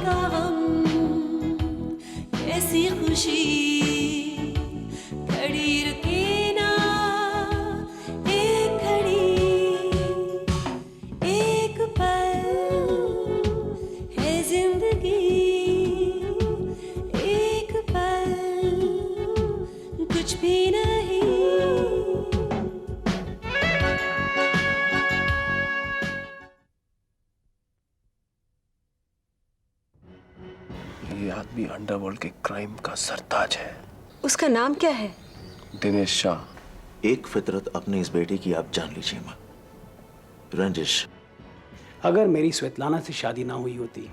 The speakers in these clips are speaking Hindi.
का हम, कैसी खुशी खड़ी रुके ना एक घड़ी, एक पल है जिंदगी, एक पल कुछ भी नहीं। ये आदमी अंडरवर्ल्ड के क्राइम का सरताज है। उसका नाम क्या है? दिनेश शाह। एक फितरत अपनी इस बेटी की आप जान लीजिए मां। रंजिश, अगर मेरी स्वेतलाना से शादी ना हुई होती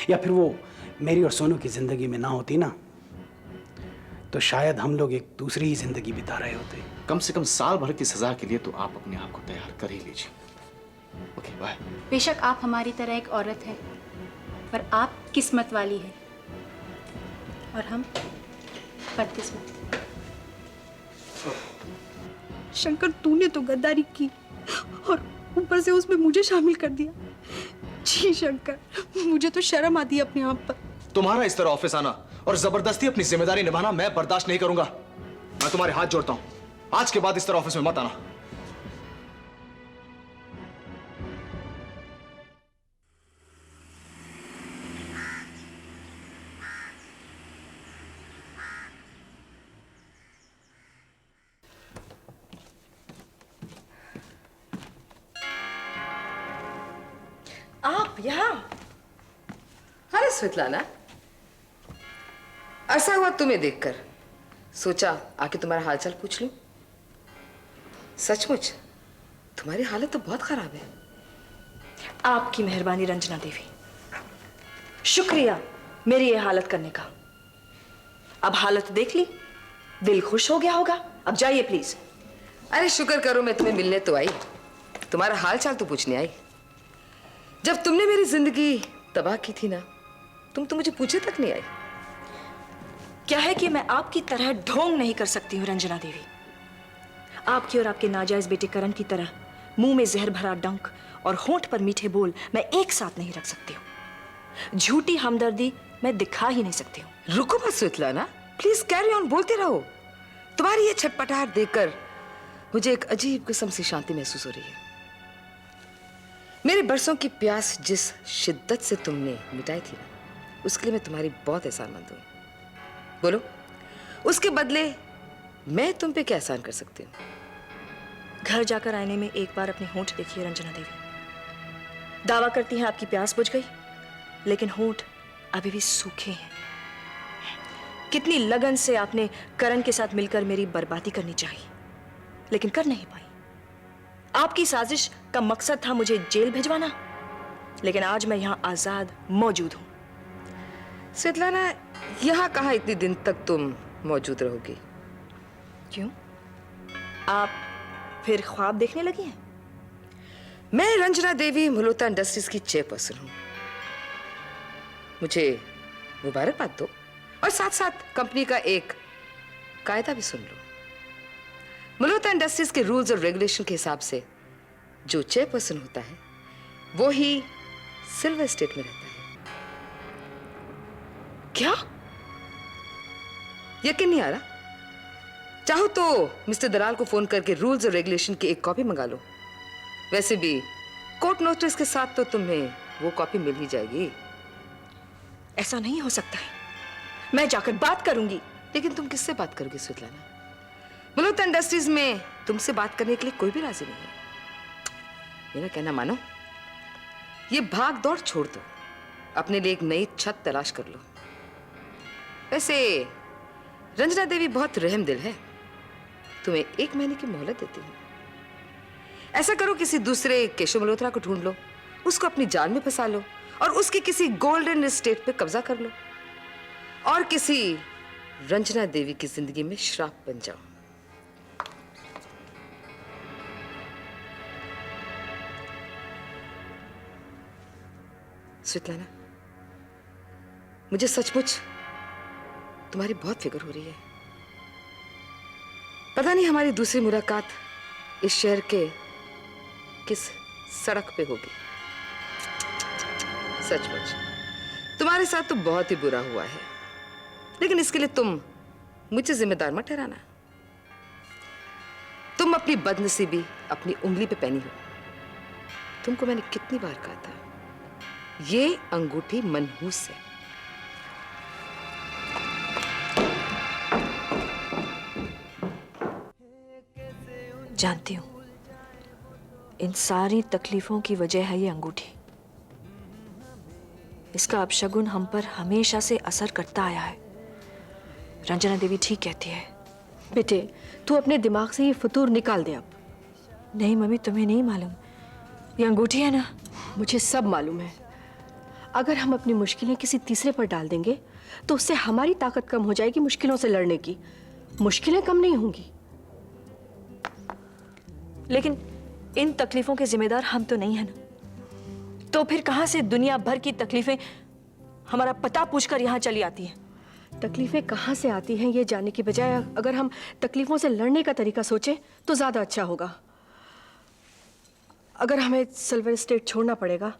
या फिर वो मेरी और सोनू की जिंदगी में ना होती ना, तो शायद हम लोग एक दूसरी ही जिंदगी बिता रहे होते। कम से कम साल भर की सजा के लिए तो आप अपने आप को तैयार कर ही लीजिए। Okay bye. बेशक आप हमारी तरह एक औरत हैं, पर आप किस्मत वाली हैं और हम बदकिस्मत। शंकर, तूने तो गद्दारी की और ऊपर से उसमें मुझे शामिल कर दिया। जी शंकर, मुझे तो शर्म आती है अपने आप पर। तुम्हारा इस तरह ऑफिस आना और जबरदस्ती अपनी जिम्मेदारी निभाना मैं बर्दाश्त नहीं करूंगा। मैं तुम्हारे हाथ जोड़ता हूं, आज के बाद इस तरह ऑफिस में मत आना। आप यहाँ? अरे स्वेतलाना, अरसा हुआ तुम्हें देखकर, सोचा आके तुम्हारा हालचाल पूछ लूं। सचमुच तुम्हारी हालत तो बहुत खराब है। आपकी मेहरबानी रंजना देवी, शुक्रिया मेरी ये हालत करने का। अब हालत देख ली, दिल खुश हो गया होगा। अब जाइए प्लीज। अरे शुक्र करो मैं तुम्हें मिलने तो आई, तुम्हारा हालचाल तो पूछने आई। जब तुमने मेरी जिंदगी तबाह की थी ना, तुम तो मुझे पूछे तक नहीं आई। क्या है कि मैं आपकी तरह ढोंग नहीं कर सकती हूँ रंजना देवी। आपकी और आपके नाजायज बेटे करण की तरह मुंह में जहर भरा डंक और होंठ पर मीठे बोल मैं एक साथ नहीं रख सकती हूँ। झूठी हमदर्दी मैं दिखा ही नहीं सकती हूँ। रुको मत स्वेतलाना, प्लीज कैरी ऑन, बोलते रहो। तुम्हारी ये छटपटाहट देखकर मुझे एक अजीब किस्म से शांति महसूस हो रही है। मेरे बरसों की प्यास जिस शिद्दत से तुमने मिटाई थी ना, उसके लिए मैं तुम्हारी बहुत एहसानमंद हूँ। बोलो, उसके बदले मैं तुम पे क्या एहसान कर सकती हूँ? घर जाकर आईने में एक बार अपने होंठ देखिए रंजना देवी। दावा करती हैं आपकी प्यास बुझ गई, लेकिन होंठ अभी भी सूखे हैं। कितनी लगन से आपने करण के साथ मिलकर मेरी बर्बादी करनी चाहिए, लेकिन कर नहीं पाई। आपकी साजिश का मकसद था मुझे जेल भिजवाना, लेकिन आज मैं यहां आजाद मौजूद हूं। स्वेतलाना, यहां कहां इतने दिन तक तुम मौजूद रहोगी? क्यों? आप फिर ख्वाब देखने लगी हैं? मैं रंजना देवी मल्होत्रा इंडस्ट्रीज की चेयरपर्सन हूं। मुझे मुबारकबाद दो और साथ साथ कंपनी का एक कायदा भी सुन लो। मल्होत्रा इंडस्ट्रीज के रूल्स और रेगुलेशन के हिसाब से जो चेयरपर्सन होता है वो ही सिल्वर स्टेट में रहता है। क्या यकीन नहीं आ रहा? चाहो तो मिस्टर दलाल को फोन करके रूल्स और रेगुलेशन की एक कॉपी मंगा लो। वैसे भी कोर्ट नोटिस के साथ तो तुम्हें वो कॉपी मिल ही जाएगी। ऐसा नहीं हो सकता है, मैं जाकर बात करूंगी। लेकिन तुम किससे बात करोगी स्वेतलाना? मल्होत्रा इंडस्ट्रीज में तुमसे बात करने के लिए कोई भी राजी नहीं है। मेरा कहना मानो, ये भाग दौड़ छोड़ दो, अपने लिए एक नई छत तलाश कर लो। वैसे रंजना देवी बहुत रहम दिल है, तुम्हें 1 महीने की मोहलत देती हूँ। ऐसा करो, किसी दूसरे केशव मल्होत्रा को ढूंढ लो, उसको अपनी जाल में फंसा लो और उसकी किसी गोल्डन एस्टेट पे कब्जा कर लो और किसी रंजना देवी की जिंदगी में श्राप बन जाओ। स्वेतलाना, मुझे सचमुच तुम्हारी बहुत फिक्र हो रही है। पता नहीं हमारी दूसरी मुलाकात इस शहर के किस सड़क पे होगी। सचमुच तुम्हारे साथ तो बहुत ही बुरा हुआ है, लेकिन इसके लिए तुम मुझे जिम्मेदार मत ठहराना। तुम अपनी बदनसीबी अपनी उंगली पे पहनी हो। तुमको मैंने कितनी बार कहा था, ये अंगूठी मनहूस है। जानती हूं, इन सारी तकलीफों की वजह है ये अंगूठी। इसका अपशगुन हम पर हमेशा से असर करता आया है। रंजना देवी ठीक कहती है। बेटे, तू अपने दिमाग से ये फतूर निकाल दे अब। नहीं मम्मी, तुम्हें नहीं मालूम, ये अंगूठी है ना। मुझे सब मालूम है। अगर हम अपनी मुश्किलें किसी तीसरे पर डाल देंगे तो उससे हमारी ताकत कम हो जाएगी मुश्किलों से लड़ने की। मुश्किलें कम नहीं होंगी। लेकिन इन तकलीफों के जिम्मेदार हम तो नहीं है ना। तो फिर कहां से दुनिया भर की तकलीफें हमारा पता पूछकर यहां चली आती हैं? तकलीफें कहाँ से आती हैं ये जानने की बजाय अगर हम तकलीफों से लड़ने का तरीका सोचें तो ज्यादा अच्छा होगा। अगर हमें सिल्वर स्टेट छोड़ना पड़ेगा,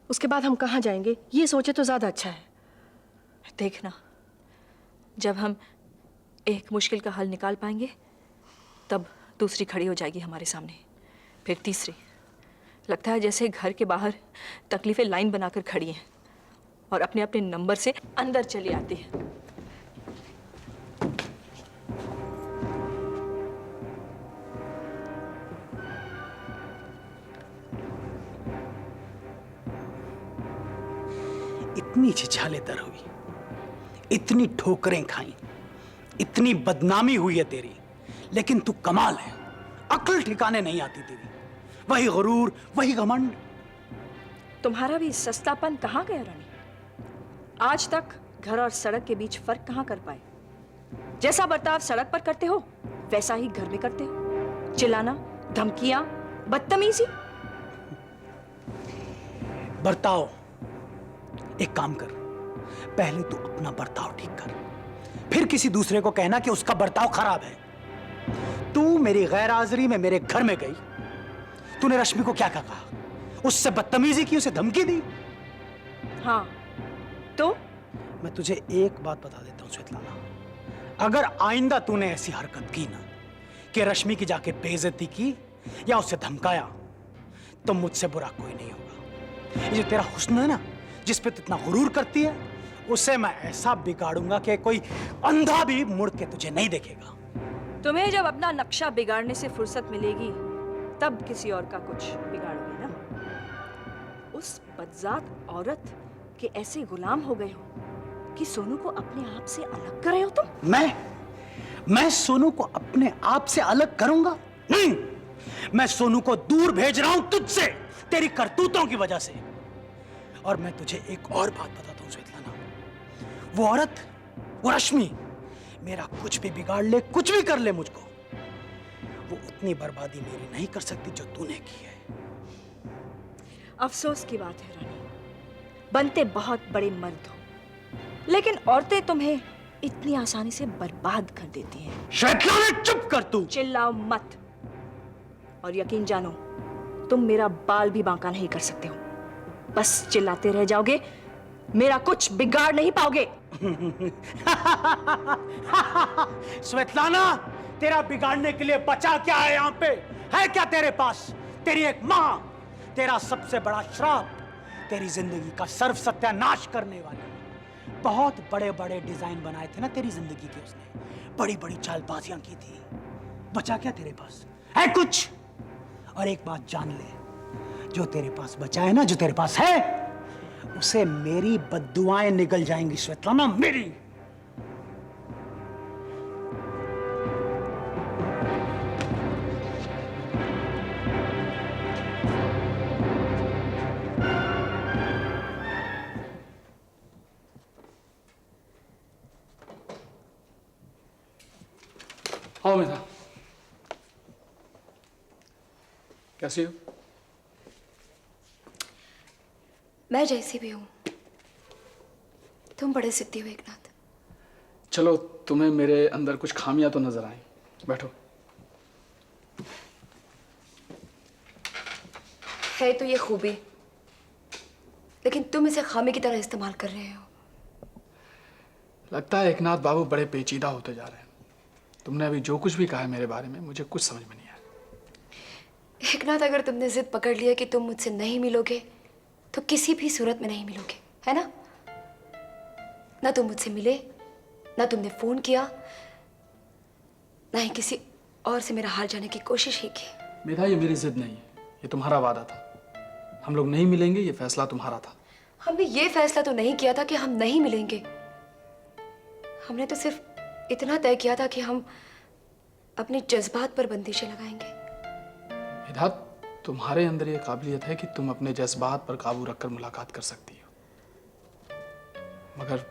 उसके बाद हम कहाँ जाएंगे, ये सोचे तो ज्यादा अच्छा है। देखना, जब हम एक मुश्किल का हल निकाल पाएंगे तब दूसरी खड़ी हो जाएगी हमारे सामने, फिर तीसरी। लगता है जैसे घर के बाहर तकलीफें लाइन बनाकर खड़ी हैं और अपने अपने नंबर से अंदर चली आती है। इतनी छिछालेतर हुई, इतनी ठोकरें खाई, इतनी बदनामी हुई है तेरी, लेकिन तू कमाल है। अक्ल ठिकाने नहीं आती तेरी। वही गुरूर, वही घमंड। तुम्हारा भी सस्तापन कहाँ गया रानी? आज तक घर और सड़क के बीच फर्क कहाँ कर पाए? जैसा बर्ताव सड़क पर करते हो वैसा ही घर में करते हो। चिल्लाना, धमकियां, बदतमीजी। बर्ताव, एक काम कर, पहले तू अपना बर्ताव ठीक कर, फिर किसी दूसरे को कहना कि उसका बर्ताव खराब है। तू मेरी गैर हाजिरी में मेरे घर में गई, तूने रश्मि को क्या कहा? उससे बदतमीजी की, उसे धमकी दी। हाँ तो मैं तुझे एक बात बता देता हूं स्वेतलाना, अगर आइंदा तूने ऐसी हरकत की ना कि रश्मि की जाके बेइज्जती की या उसे धमकाया, तो मुझसे बुरा कोई नहीं होगा। ये जो तेरा हुस्न है ना, जिस पे तू इतना गुरूर करती है, उसे मैं ऐसा बिगाड़ूंगा कि कोई अंधा भी मुड़ के तुझे नहीं देखेगा। तुम्हें जब अपना नक्शा बिगाड़ने से फुर्सत मिलेगी तब किसी और का कुछ बिगाड़ोगे ना। उस बदजात औरत के ऐसे गुलाम हो गए हो कि सोनू को अपने आप से अलग कर रहे हो तुम। मैं सोनू को अपने आप से अलग करूंगा? नहीं, मैं सोनू को दूर भेज रहा हूं तुझसे, तेरी करतूतों की वजह से। और मैं तुझे एक और बात बताता हूं स्वेतलाना, वो औरत, वो रश्मि, मेरा कुछ भी बिगाड़ ले, कुछ भी कर ले मुझको, वो उतनी बर्बादी मेरी नहीं कर सकती जो तूने की है। अफसोस की बात है रानी, बनते बहुत बड़े मर्द हो, लेकिन औरतें तुम्हें इतनी आसानी से बर्बाद कर देती हैं। स्वेतलाना चुप कर तू। चिल्लाओ मत, और यकीन जानो तुम मेरा बाल भी बांका नहीं कर सकते हो। बस चिल्लाते रह जाओगे, मेरा कुछ बिगाड़ नहीं पाओगे। स्वेतलाना, तेरा बिगाड़ने के लिए बचा क्या है यहाँ पे? है क्या तेरे पास? तेरी एक माँ, तेरा सबसे बड़ा श्राप, तेरी जिंदगी का सर्व सत्यानाश करने वाली। बहुत बड़े बड़े डिजाइन बनाए थे ना तेरी जिंदगी के उसने, बड़ी बड़ी चालबाजियां की थी। बचा क्या तेरे पास? है कुछ? और एक बात जान ले, जो तेरे पास बचा है ना, जो तेरे पास है, उसे मेरी बद्दुआएं निगल जाएंगी स्वेतलाना, मेरी। आओ मेधा, कैसी हो? मैं जैसी भी हूँ, तुम बड़े जिद्दी हो एकनाथ। चलो, तुम्हें मेरे अंदर कुछ खामियां तो नजर आई। बैठो। है तो ये खूबी लेकिन तुम इसे खामी की तरह इस्तेमाल कर रहे हो। लगता है एकनाथ बाबू बड़े पेचीदा होते जा रहे हैं। तुमने अभी जो कुछ भी कहा है मेरे बारे में, मुझे कुछ समझ में नहीं आया। एकनाथ, अगर तुमने जिद पकड़ लिया कि तुम मुझसे नहीं मिलोगे तो किसी भी सूरत में नहीं मिलोगे, है ना? ना तुम मुझसे मिले, ना तुमने फोन किया, ना ही किसी और से मेरा हाल जानने की कोशिश ही की। मेधा, ये मेरी जिद नहीं है, ये तुम्हारा वादा था। हम लोग नहीं मिलेंगे, ये फैसला तुम्हारा था। हमने ये फैसला तो नहीं किया था कि हम नहीं मिलेंगे। हमने तो सिर्फ इतना तय किया था कि हम अपने जज्बात पर बंदिशें लगाएंगे। मेधा, तुम्हारे अंदर ये काबिलियत है कि तुम अपने जज्बात पर काबू रखकर मुलाकात कर सकती हो, मगर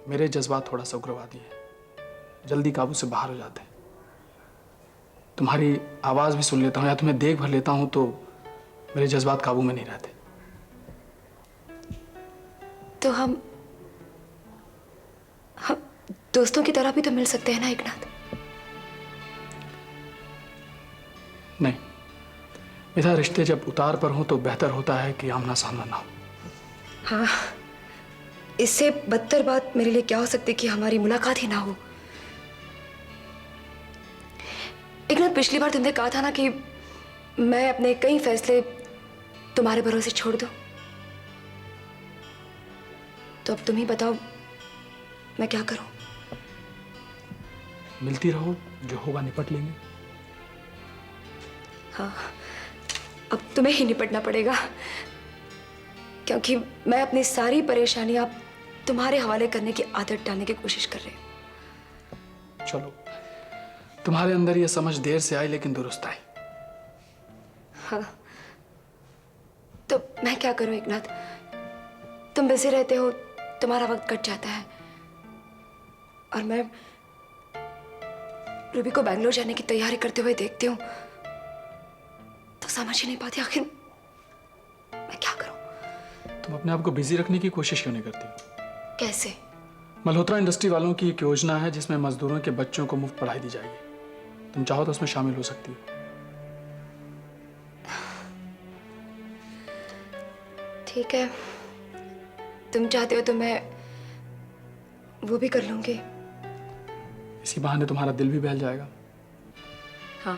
मेरे जज्बात थोड़ा सा उग्रवादी है, जल्दी काबू से बाहर हो जाते हैं। तुम्हारी आवाज भी सुन लेता हूँ या तुम्हें देख भर लेता हूँ तो मेरे जज्बात काबू में नहीं रहते। तो हम दोस्तों की तरह भी तो मिल सकते हैं ना एकनाथ? नहीं मेरा, रिश्ते जब उतार पर हो तो बेहतर होता है कि आमना सामना ना हो। हाँ, इससे बदतर बात मेरे लिए क्या हो सकती कि हमारी मुलाकात ही ना हो। एकनाथ, पिछली बार तुमने कहा था ना कि मैं अपने कई फैसले तुम्हारे भरोसे छोड़ दूं, तो अब तुम ही बताओ मैं क्या करूं? मिलती रहो, जो होगा निपट लेंगे। हाँ, अब तुम्हें ही निपटना पड़ेगा, क्योंकि मैं अपनी सारी परेशानियां तुम्हारे हवाले करने की आदत डालने की कोशिश कर रही हूं। चलो, तुम्हारे अंदर ये समझ देर से आई लेकिन दुरुस्त आई। हाँ, तो मैं क्या करूं एकनाथ? तुम बिजी रहते हो, तुम्हारा वक्त कट जाता है, और मैं रूबी को बैंगलोर जाने की तैयारी करते हुए देखती हूँ तो समझ ही नहीं पाती आखिर मैं क्या करूं। तुम अपने आप को बिजी रखने की कोशिश क्यों नहीं करती? कैसे? मल्होत्रा इंडस्ट्री वालों की एक योजना है जिसमें मजदूरों के बच्चों को मुफ्त पढ़ाई दी जाएगी। तुम चाहो तो उसमें शामिल हो सकती हो। ठीक है, तुम चाहते हो तो मैं वो भी कर लूंगी। इसी बहाने तुम्हारा दिल भी बहल जाएगा। हाँ,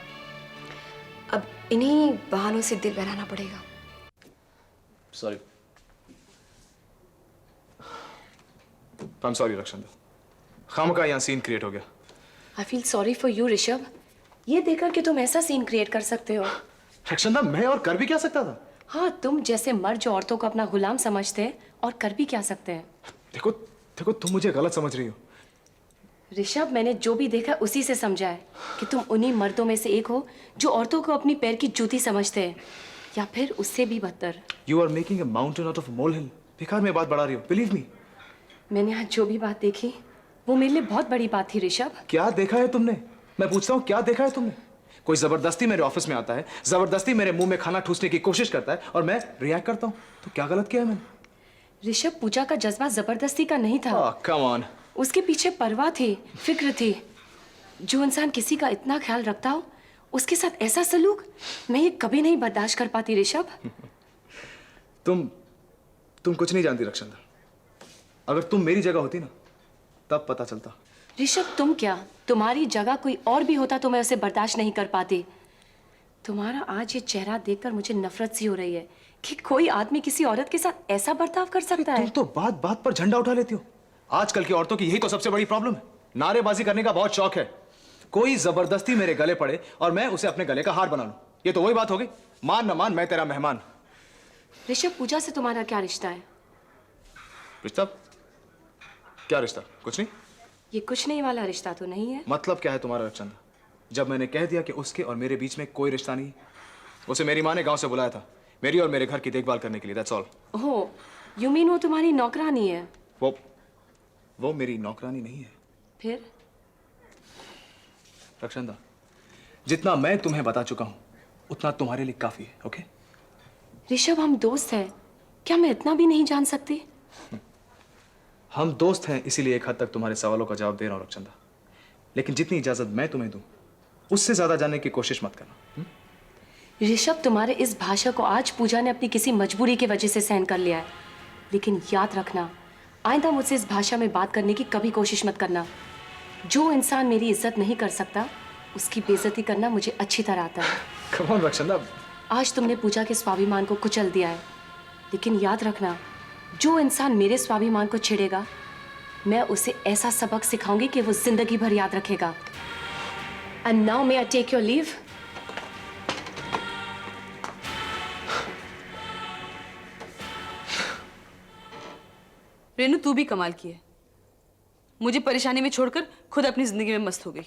अब इन्हीं बहानों से दिल बहलाना पड़ेगा। Sorry. I am sorry Rakshanda, खामखा यहाँ सीन क्रिएट हो गया। I feel sorry for you Rishabh, ये देखकर कि तुम ऐसा सीन क्रिएट कर सकते हो। रक्षंदा, मैं और कर भी क्या सकता था? हाँ, तुम जैसे मर्द जो औरतों को अपना गुलाम समझते हैं और कर भी क्या सकते हैं। देखो देखो, तुम मुझे गलत समझ रही हो। ऋषभ, मैंने जो भी देखा उसी से समझा है कि तुम उन्हीं मर्दों में से एक हो जो औरतों को अपनी पैर की जूती समझते हैं, या फिर उससे भी बदतर। You are making a mountain out of molehill. बेकार में बात बढ़ा रही हो, बिलीव मी। मैंने आज जो भी बात देखी वो मेरे लिए बहुत बड़ी बात थी ऋषभ। क्या देखा है तुमने? मैं पूछता हूँ, क्या देखा है तुमने? कोई जबरदस्ती मेरे ऑफिस में आता है, जबरदस्ती मेरे मुंह में खाना ठूसने की कोशिश करता है और मैं रिएक्ट करता हूँ, तो क्या गलत किया है मैंने? ऋषभ, पूजा का जज्बा जबरदस्ती का नहीं था। Come on. उसके पीछे परवाह थी, फिक्र थी। जो इंसान किसी का इतना ख्याल रखता हो उसके साथ ऐसा सलूक मैं ये कभी नहीं बर्दाश्त कर पाती ऋषभ। तुम कुछ नहीं जानती रक्षंदा। अगर तुम मेरी जगह होती ना तब पता चलता। ऋषभ, तुम क्या, तुम्हारी जगह कोई और भी होता तो मैं उसे बर्दाश्त नहीं कर पाती। तुम्हारा आज ये चेहरा देखकर मुझे नफरत सी हो रही है कि कोई आदमी किसी औरत के साथ ऐसा बर्ताव कर सकता है। तुम तो बात बात पर झंडा उठा लेती हो। आजकल की औरतों की यही तो सबसे बड़ी प्रॉब्लम है, नारेबाजी करने का बहुत शौक है। कोई जबरदस्ती मेरे गले पड़े और मैं उसे अपने गले का हार बना लूं, ये तो वही बात हो गई। मान न मान, मैं तेरा मेहमान। ऋषभ, पूजा से तुम्हारा क्या रिश्ता है? रिश्ता? क्या रिश्ता? कुछ नहीं। ये कुछ नहीं वाला रिश्ता तो नहीं है। मतलब क्या है तुम्हारा रक्षंदा? जब मैंने कह दिया कि उसके और मेरे बीच में कोई रिश्ता नहीं, उसे मेरी माँ ने गांव से बुलाया था मेरी और मेरे घर की देखभाल करने के लिए, that's all. Oh, you mean वो तुम्हारी नौकरानी है? वो मेरी नौकरानी नहीं है। फिर? रक्षंदा, जितना मैं तुम्हें बता चुका हूं उतना तुम्हारे लिए काफी है, ओके? ऋषभ, हम दोस्त हैं, क्या मैं इतना भी नहीं जान सकती? हम दोस्त हैं, इसीलिए एक हद तक तुम्हारे सवालों का जवाब दे रहा हूं रक्षंदा। लेकिन जितनी इजाजत मैं तुम्हें दूं उससे ज्यादा जानने की कोशिश मत करना। ऋषभ, तुम्हारे इस भाषा को आज पूजा ने अपनी किसी मजबूरी की वजह से सहन कर लिया है। लेकिन याद रखना, आइंदा मुझसे इस भाषा में बात करने की कभी कोशिश मत करना। जो इंसान मेरी इज्जत नहीं कर सकता, उसकी बेइज्जती करना मुझे अच्छी तरह आता है। Come on Rakshanda. आज तुमने पूजा के स्वाभिमान को कुचल दिया है, लेकिन याद रखना, जो इंसान मेरे स्वाभिमान को छेड़ेगा, मैं उसे ऐसा सबक सिखाऊंगी कि वो जिंदगी भर याद रखेगा। And now may I take your leave? Renu, तू भी कमाल की है। मुझे परेशानी में छोड़कर खुद अपनी जिंदगी में मस्त हो गई।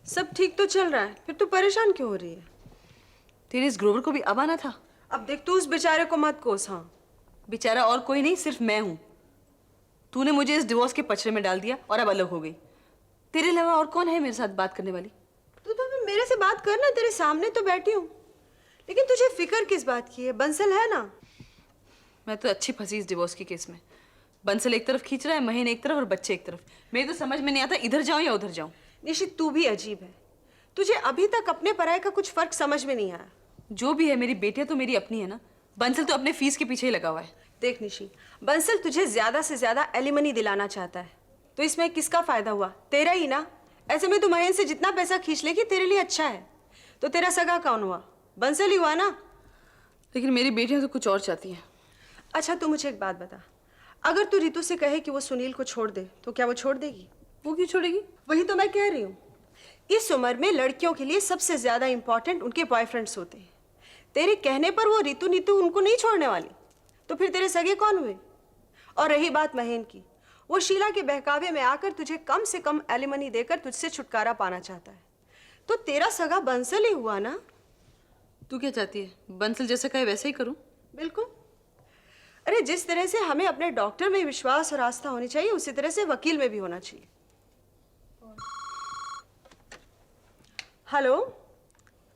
सब ठीक तो चल रहा है, फिर तू परेशान क्यों हो रही है? तेरे इस ग्रोवर को भी अब आना था। अब देख, तू उस बेचारे को मत कोस। हाँ, बेचारा और कोई नहीं, सिर्फ मैं हूं। तूने मुझे इस डिवोर्स के पचड़े में डाल दिया और अब अलग हो गई। तेरे अलावा और कौन है मेरे साथ बात करने वाली? तू तो मेरे से बात करना, तेरे सामने तो बैठी हूँ। लेकिन तुझे फिक्र किस बात की है? बंसल है ना। मैं तो अच्छी फंसी इस डिवोर्स के केस में। बंसल एक तरफ खींच रहा है, महीन एक तरफ और बच्चे एक तरफ। मेरी तो समझ में नहीं आता इधर जाऊं या उधर जाऊं। निशित, तू भी अजीब है। तुझे अभी तक अपने पराये का कुछ फर्क समझ में नहीं आया। जो भी है, मेरी बेटियां तो मेरी अपनी है ना। बंसल तो अपने फीस के पीछे ही लगा हुआ है। देख निशी, बंसल तुझे ज्यादा से ज्यादा एलिमनी दिलाना चाहता है, तो इसमें किसका फायदा हुआ? तेरा ही ना। ऐसे में तू महेश से जितना पैसा खींच लेगी तेरे लिए अच्छा है। तो तेरा सगा कौन हुआ? बंसल ही हुआ ना। लेकिन मेरी बेटियां तो कुछ और चाहती हैं। अच्छा, तू मुझे एक बात बता, अगर तू रितु से कहे कि वो सुनील को छोड़ दे, तो क्या वो छोड़ देगी? वो क्यों छोड़ेगी? वही तो मैं कह रही हूँ। इस उम्र में लड़कियों के लिए सबसे ज्यादा इंपॉर्टेंट उनके बॉयफ्रेंड्स होते हैं। तेरे कहने पर वो रितु नीतू उनको नहीं छोड़ने वाली, तो फिर तेरे सगे कौन हुए? और रही बात महेन की, वो शीला के बहकावे में आकर तुझे कम से कम एलिमनी देकर तुझसे छुटकारा पाना चाहता है, तो तेरा सगा बंसल ही हुआ ना। तू क्या चाहती है? बंसल जैसा कहे वैसे ही करूं? बिल्कुल। अरे, जिस तरह से हमें अपने डॉक्टर में विश्वास और आस्था होनी चाहिए, उसी तरह से वकील में भी होना चाहिए। हेलो,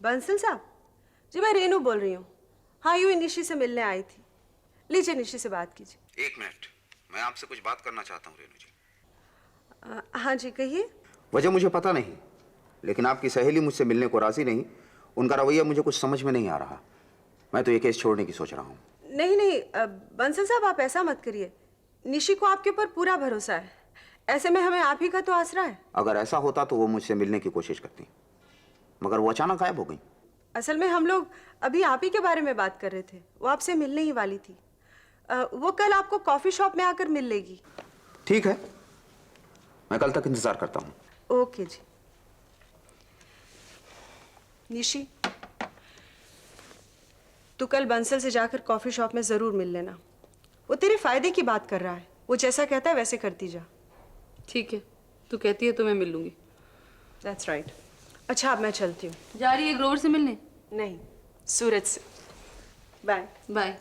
बंसल साहब जी, मैं रेनू बोल रही हूँ। हाँ, यूं निशी से मिलने आई थी। लीजिए, निशी से बात कीजिए। एक मिनट, मैं आपसे कुछ बात करना चाहता हूँ रेनू जी। हाँ जी, कहिए। वजह मुझे पता नहीं, लेकिन आपकी सहेली मुझसे मिलने को राजी नहीं। उनका रवैया मुझे कुछ समझ में नहीं आ रहा। मैं तो ये केस छोड़ने की सोच रहा हूँ। नहीं नहीं बंसल साहब, आप ऐसा मत करिए। निशी को आपके ऊपर पूरा भरोसा है। ऐसे में हमें आप ही का तो आसरा है। अगर ऐसा होता तो वो मुझसे मिलने की कोशिश करती, मगर वो अचानक गायब हो गई। असल में हम लोग अभी आप ही के बारे में बात कर रहे थे। वो आपसे मिलने ही वाली थी। वो कल आपको कॉफी शॉप में आकर मिल लेगी। ठीक है, मैं कल तक इंतजार करता हूँ। ओके जी। निशी, तू कल बंसल से जाकर कॉफी शॉप में जरूर मिल लेना। वो तेरे फायदे की बात कर रहा है। वो जैसा कहता है वैसे करती जा। ठीक है, तू कहती है तो मैं मिल लूंगी। That's right. अच्छा, अब मैं चलती हूँ। जा रही है ग्रोवर से मिलने? नहीं, सूरज से। Bye bye.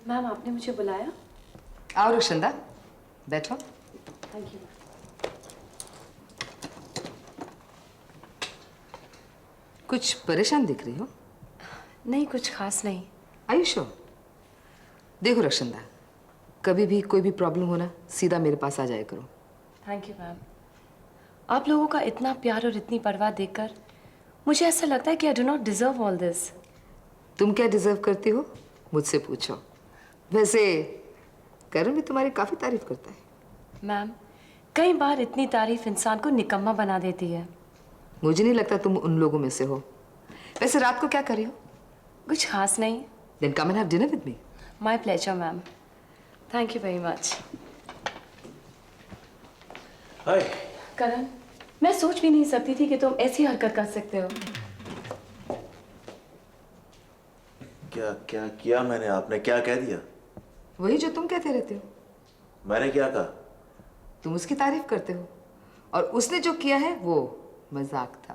मैम, आपने मुझे बुलाया? आओ रुशंदा, बैठो। Thank you. कुछ परेशान दिख रही हो? नहीं, कुछ खास नहीं। आयुषो, देखो रक्षंदा, कभी भी कोई भी प्रॉब्लम हो ना, सीधा मेरे पास आ जाया करो। Thank you ma'am. आप लोगों का इतना प्यार और इतनी परवाह देखकर मुझे ऐसा लगता है कि I do not deserve all this. तुम क्या डिजर्व करती हो, मुझसे पूछो। वैसे करण भी तुम्हारी काफी तारीफ करता है। मैम, कई बार इतनी तारीफ इंसान को निकम्मा बना देती है। मुझे नहीं लगता तुम उन लोगों में से हो। वैसे रात को क्या कर रही हो? कुछ खास नहीं। Then come and have dinner with me. My pleasure, ma'am. Thank you very much. Hi. Karan, मैं सोच भी नहीं सकती थी कि तुम ऐसी हरकत कर सकते हो। क्या क्या किया मैंने? आपने क्या कह दिया? वही जो तुम कहते रहते हो। मैंने क्या कहा? तुम उसकी तारीफ करते हो, और उसने जो किया है वो मजाक था।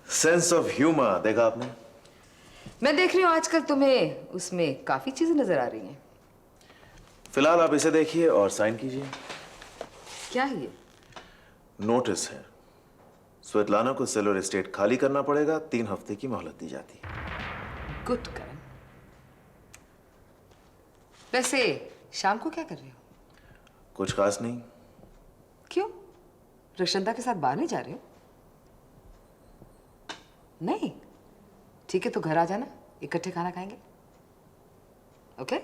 सेंस ऑफ ह्यूमर देखा आपने? मैं देख रही हूँ आजकल तुम्हें उसमें काफी चीजें नजर आ रही हैं। फिलहाल आप इसे देखिए और साइन कीजिए। क्या है ये? नोटिस है। स्वेतलाना को सेलर एस्टेट खाली करना पड़ेगा। 3 हफ्ते की मोहलत दी जाती है। गुड करण। वैसे शाम को क्या कर रहे हो? कुछ खास नहीं। क्यों? रक्षंदा के साथ बाहर नहीं जा रहे हो? नहीं? ठीक है, तो घर आ जाना, इकट्ठे खाना खाएंगे। ओके?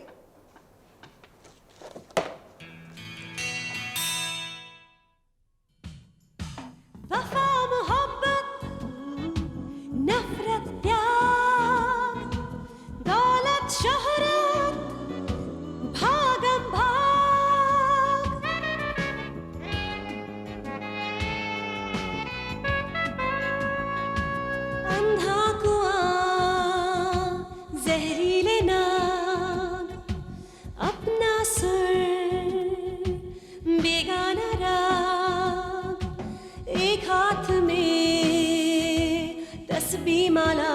वफा मोहब्बत नफरत प्यार दौलत शोहरत भागम भाग अंधा कुआं जहरीले नाग अपना सुर बेगाना राग एक हाथ में तस्बीह माला